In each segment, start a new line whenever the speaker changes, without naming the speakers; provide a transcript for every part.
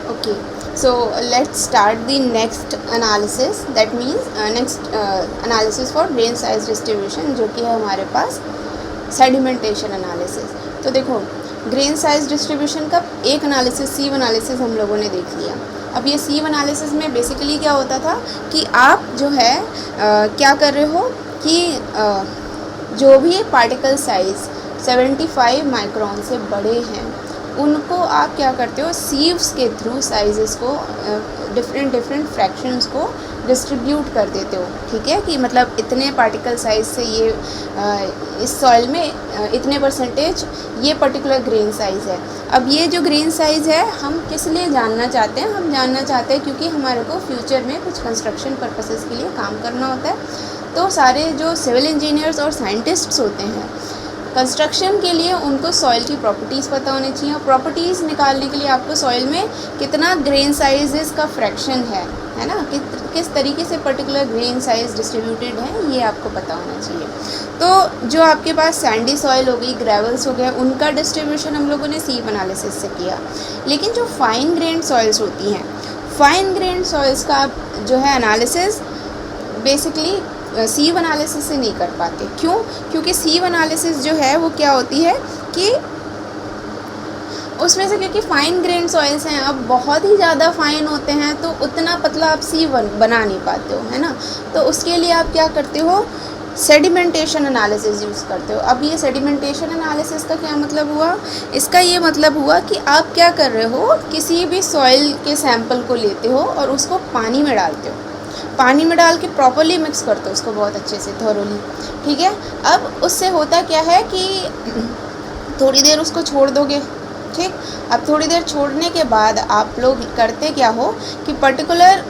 Okay, so let's start the next analysis. That means next analysis for grain size distribution, जो कि है हमारे पास sedimentation analysis. तो देखो, ग्रेन साइज डिस्ट्रीब्यूशन का एक एनालिसिस सीव एनालिसिस हम लोगों ने देख लिया। अब ये सीव एनालिसिस में बेसिकली क्या होता था कि आप जो है क्या कर रहे हो कि जो भी पार्टिकल साइज़ 75 माइक्रोन से बड़े हैं उनको आप क्या करते हो, सीव्स के थ्रू साइजेस को डिफरेंट फ्रैक्शंस को डिस्ट्रीब्यूट कर देते हो। ठीक है, कि मतलब इतने पार्टिकल साइज से ये इस सॉइल में इतने परसेंटेज ये पर्टिकुलर ग्रेन साइज़ है। अब ये जो ग्रेन साइज़ है हम किस लिए जानना चाहते हैं? हम जानना चाहते हैं क्योंकि हमारे को फ्यूचर में कुछ कंस्ट्रक्शन पर्पसेस के लिए काम करना होता है। तो सारे जो सिविल इंजीनियर्स और साइंटिस्ट्स होते हैं कंस्ट्रक्शन के लिए उनको सॉइल की प्रॉपर्टीज़ पता होनी चाहिए। और प्रॉपर्टीज़ निकालने के लिए आपको सॉइल में कितना ग्रेन साइजेस का फ्रैक्शन है ना, किस तरीके से पर्टिकुलर ग्रेन साइज डिस्ट्रीब्यूटेड है, ये आपको पता होना चाहिए। तो जो आपके पास सैंडी सॉइल हो गई, ग्रेवल्स हो गए, उनका डिस्ट्रीब्यूशन हम लोगों ने सीव एनालिसिस से किया। लेकिन जो फाइन ग्रेन सॉइल्स होती हैं, फाइन ग्रेन सॉइल्स का जो है एनालिसिस बेसिकली सीव एनालिसिस से नहीं कर पाते। क्यों? क्योंकि सीव एनालिसिस जो है वो क्या होती है कि उसमें से क्योंकि फ़ाइन ग्रेन सॉइल्स हैं, अब बहुत ही ज़्यादा फ़ाइन होते हैं तो उतना पतला आप सीव बना नहीं पाते हो, है ना। तो उसके लिए आप क्या करते हो, सेडिमेंटेशन एनालिसिस यूज़ करते हो। अब ये सेडिमेंटेशन एनालिसिस का क्या मतलब हुआ? इसका ये मतलब हुआ कि आप क्या कर रहे हो, किसी भी सॉइल के सैंपल को लेते हो और उसको पानी में डालते हो, पानी में डाल के प्रॉपरली मिक्स करते हो उसको बहुत अच्छे से, थोरोली। ठीक है, अब उससे होता क्या है कि थोड़ी देर उसको छोड़ दोगे। ठीक, अब थोड़ी देर छोड़ने के बाद आप लोग करते क्या हो कि पर्टिकुलर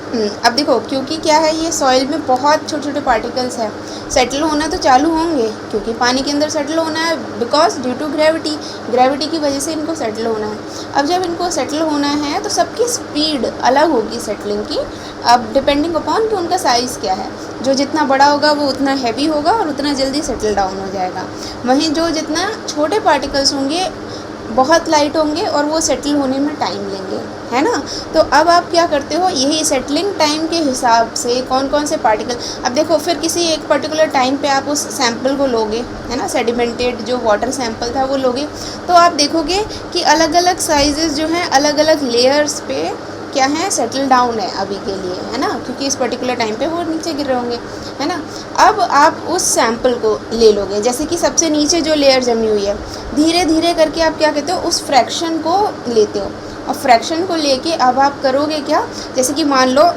अब देखो, क्योंकि क्या है ये सॉइल में बहुत छोटे छोटे पार्टिकल्स हैं, सेटल होना तो चालू होंगे क्योंकि पानी के अंदर सेटल होना है, बिकॉज ड्यू टू ग्रेविटी की वजह से इनको सेटल होना है। अब जब इनको सेटल होना है तो सबकी स्पीड अलग होगी सेटलिंग की, अब डिपेंडिंग अपॉन कि उनका साइज़ क्या है। जो जितना बड़ा होगा वो उतना हैवी होगा और उतना जल्दी सेटल डाउन हो जाएगा। वहीं जो जितना छोटे पार्टिकल्स होंगे बहुत लाइट होंगे और वो सेटल होने में टाइम लेंगे, है ना। तो अब आप क्या करते हो, यही सेटलिंग टाइम के हिसाब से कौन कौन से पार्टिकल, अब देखो फिर किसी एक पर्टिकुलर टाइम पे आप उस सैंपल को लोगे, है ना, सेडिमेंटेड जो वाटर सैंपल था वो लोगे, तो आप देखोगे कि अलग अलग साइजेस जो हैं अलग अलग लेयर्स पे क्या है, सेटल डाउन है अभी के लिए, है ना, क्योंकि इस पर्टिकुलर टाइम पे वो नीचे गिर रहे होंगे, है ना। अब आप उस सैंपल को ले लोगे, जैसे कि सबसे नीचे जो लेयर जमी हुई है, धीरे धीरे करके आप क्या कहते हो, उस फ्रैक्शन को लेते हो। और फ्रैक्शन को लेके अब आप करोगे क्या, जैसे कि मान लो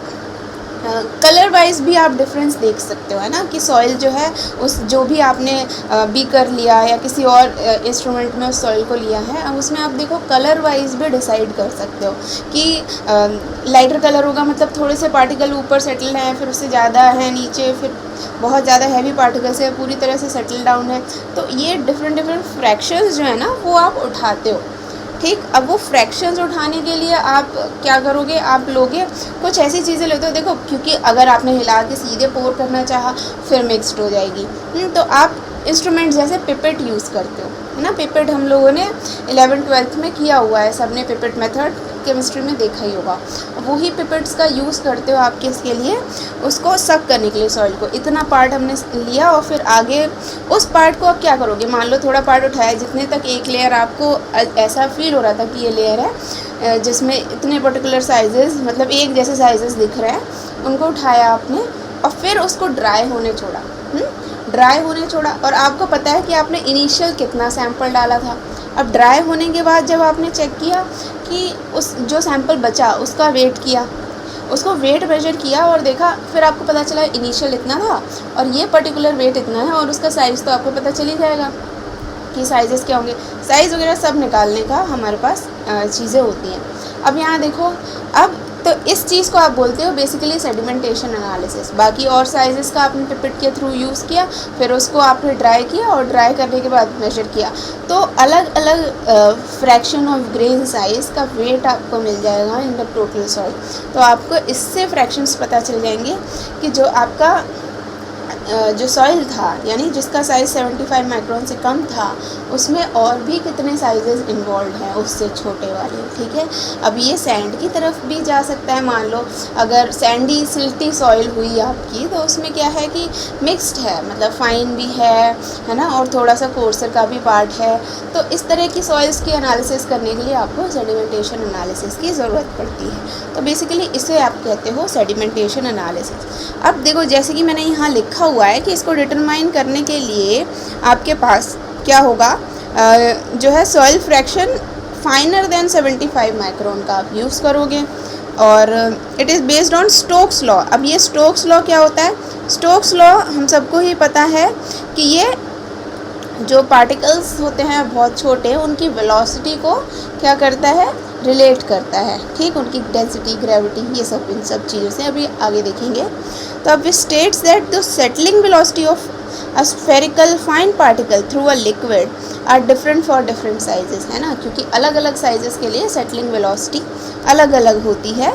कलर वाइज भी आप डिफरेंस देख सकते हो, है ना, कि सॉइल जो है उस जो भी आपने बीकर लिया या किसी और इंस्ट्रूमेंट में उस सॉइल को लिया है, अब उसमें आप देखो कलर वाइज भी डिसाइड कर सकते हो कि लाइटर कलर होगा मतलब थोड़े से पार्टिकल ऊपर सेटल हैं, फिर उससे ज़्यादा है नीचे, फिर बहुत ज़्यादा हैवी पार्टिकल्स है पूरी तरह से सेटल डाउन है। तो ये डिफरेंट फ्रैक्शंस जो है ना वो आप उठाते हो। ठीक, अब वो फ्रैक्शंस उठाने के लिए आप क्या करोगे, आप लोगे कुछ ऐसी चीज़ें लेते हो, देखो क्योंकि अगर आपने हिला के सीधे पोर करना चाहा फिर मिक्सड हो जाएगी। तो आप इंस्ट्रूमेंट जैसे पिपेट यूज़ करते हो, है ना। पिपेट हम लोगों ने 11th-12th में किया हुआ है, सबने पिपेट मेथड केमिस्ट्री में देखा ही होगा। वही पिपेट्स का यूज़ करते हो आप किसके लिए, उसको सक करने के लिए सॉइल को। इतना पार्ट हमने लिया और फिर आगे उस पार्ट को आप क्या करोगे, मान लो थोड़ा पार्ट उठाया जितने तक एक लेयर आपको ऐसा फील हो रहा था कि ये लेयर है जिसमें इतने पर्टिकुलर साइजेस मतलब एक जैसे साइजेस दिख रहे हैं, उनको उठाया आपने और फिर उसको ड्राई होने छोड़ा। ड्राई होने छोड़ा और आपको पता है कि आपने इनिशियल कितना सैंपल डाला था। अब ड्राई होने के बाद जब आपने चेक किया कि उस जो सैंपल बचा उसका वेट किया, उसको वेट मेजर किया और देखा, फिर आपको पता चला इनिशियल इतना था और ये पर्टिकुलर वेट इतना है और उसका साइज़ तो आपको पता चल ही जाएगा कि साइजेस क्या होंगे। साइज़ वगैरह सब निकालने का हमारे पास चीज़ें होती हैं। अब यहाँ देखो, अब तो इस चीज़ को आप बोलते हो बेसिकली सेडिमेंटेशन एनालिसिस। बाकी और साइजेस का आपने पिपेट के थ्रू यूज़ किया, फिर उसको आपने ड्राई किया और ड्राई करने के बाद मेजर किया, तो अलग अलग फ्रैक्शन ऑफ ग्रेन साइज़ का वेट आपको मिल जाएगा इन द टोटल सॉइल। तो आपको इससे फ्रैक्शंस पता चल जाएंगे कि जो आपका जो सॉइल था यानी जिसका साइज़ 75 माइक्रोन से कम था उसमें और भी कितने साइजेस इन्वॉल्व हैं उससे छोटे वाले, ठीक है। अब ये सैंड की तरफ भी जा सकता है। मान लो अगर सैंडी सिल्टी सॉइल हुई आपकी तो उसमें क्या है कि मिक्स्ड है, मतलब फाइन भी है ना, और थोड़ा सा कोर्सर का भी पार्ट है। तो इस तरह की सॉइल्स की एनालिसिस करने के लिए आपको सेडिमेंटेशन एनालिसिस की ज़रूरत पड़ती है। तो बेसिकली इसे आप कहते हो सेडिमेंटेशन एनालिसिस। अब देखो जैसे कि मैंने यहाँ लिखा हुआ है कि इसको डिटरमाइन करने के लिए आपके पास क्या होगा, जो है soil fraction finer than 75 micron का आप यूज़ करोगे, और it is based on Stokes law. अब ये स्टोक्स लॉ क्या होता है? स्टोक्स लॉ हम सबको ही पता है कि ये जो पार्टिकल्स होते हैं बहुत छोटे, उनकी वेलोसिटी को क्या करता है, रिलेट करता है, ठीक। उनकी डेंसिटी, ग्रेविटी, ये सब इन सब चीज़ों से अभी आगे देखेंगे। तो अब states that the settling velocity of a spherical fine particle through a liquid are different for different sizes, है ना, क्योंकि अलग अलग साइजेस के लिए सेटलिंग वेलोसिटी अलग अलग होती है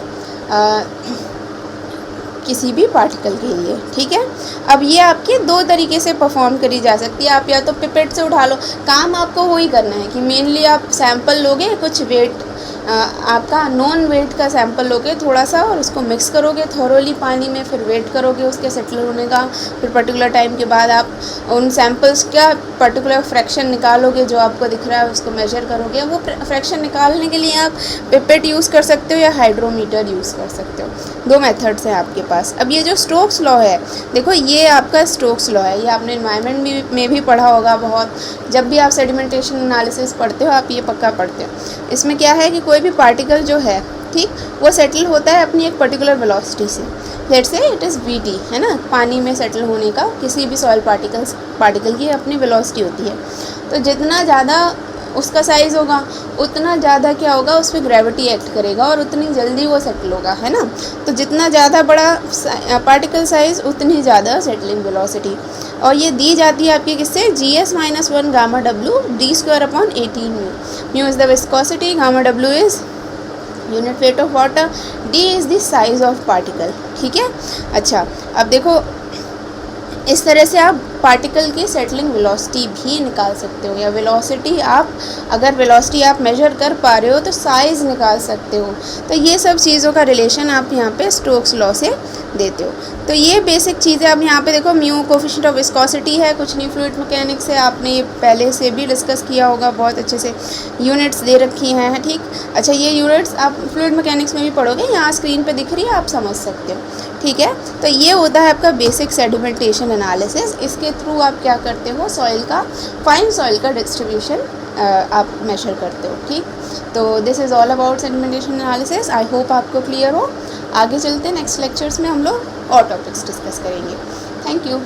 किसी भी पार्टिकल के लिए, ठीक है। अब ये आपके दो तरीके से परफॉर्म करी जा सकती है। आप या तो पिपेट से उठा लो, काम आपको वही करना है कि मेनली आप सैंपल लोगे, कुछ वेट आपका नॉन वेट का सैंपल लोगे थोड़ा सा, और उसको मिक्स करोगे थोरोली पानी में, फिर वेट करोगे उसके सेटल होने का। फिर पर्टिकुलर टाइम के बाद आप उन सैंपल्स का पर्टिकुलर फ्रैक्शन निकालोगे, जो आपको दिख रहा है उसको मेजर करोगे। वो फ्रैक्शन निकालने के लिए आप पिपेट यूज़ कर सकते हो या हाइड्रोमीटर यूज़ कर सकते हो। दो मेथड्स हैं आपके पास। अब ये जो स्टोक्स लॉ है, देखो ये आपका स्टोक्स लॉ है, ये आपने एनवायरनमेंट में भी पढ़ा होगा बहुत। जब भी आप सेडिमेंटेशन एनालिसिस पढ़ते हो आप ये पक्का पढ़ते हो। इसमें क्या है कि कोई भी पार्टिकल जो है, ठीक, वो सेटल होता है अपनी एक पर्टिकुलर वेलोसिटी से। Let's say it is VT, है ना, पानी में सेटल होने का किसी भी सॉइल पार्टिकल की अपनी वेलोसिटी होती है। तो जितना ज़्यादा उसका साइज़ होगा उतना ज़्यादा क्या होगा, उस पर ग्रेविटी एक्ट करेगा और उतनी जल्दी वो सेटल होगा, है ना। तो जितना ज़्यादा बड़ा पार्टिकल साइज़ उतनी ज़्यादा सेटलिंग वेलोसिटी, और ये दी जाती है आपके किससे, GS-1 gamma W d²/18 mu. Mu is the viscosity, gamma W is unit weight of water, D is the size of particle, ठीक है। अच्छा, अब देखो इस तरह से आप पार्टिकल की सेटलिंग वेलोसिटी भी निकाल सकते हो, या वेलोसिटी आप अगर वेलोसिटी आप मेजर कर पा रहे हो तो साइज़ निकाल सकते हो। तो ये सब चीज़ों का रिलेशन आप यहाँ पे स्टोक्स लॉ से देते हो। तो ये बेसिक चीज़ें अब यहाँ पे देखो, म्यू कोफिशिएंट ऑफ विस्कोसिटी है, कुछ नहीं फ्लूइड मैकेनिक्स है, आपने ये पहले से भी डिस्कस किया होगा बहुत अच्छे से। यूनिट्स दे रखी हैं, ठीक। अच्छा, ये यूनिट्स आप फ्लूइड मैकेनिक्स में भी पढ़ोगे, यहाँ स्क्रीन पे दिख रही है, आप समझ सकते हो, ठीक है। तो ये होता है आपका बेसिक सेडिमेंटेशन एनालिसिस। इसके थ्रू आप क्या करते हो, सॉइल का, फाइन सॉइल का डिस्ट्रीब्यूशन आप मेजर करते हो, ठीक। तो this is all about sedimentation analysis. I hope आपको क्लियर हो। आगे चलते हैं, नेक्स्ट लेक्चर्स में हम लोग और टॉपिक्स डिस्कस करेंगे। Thank you.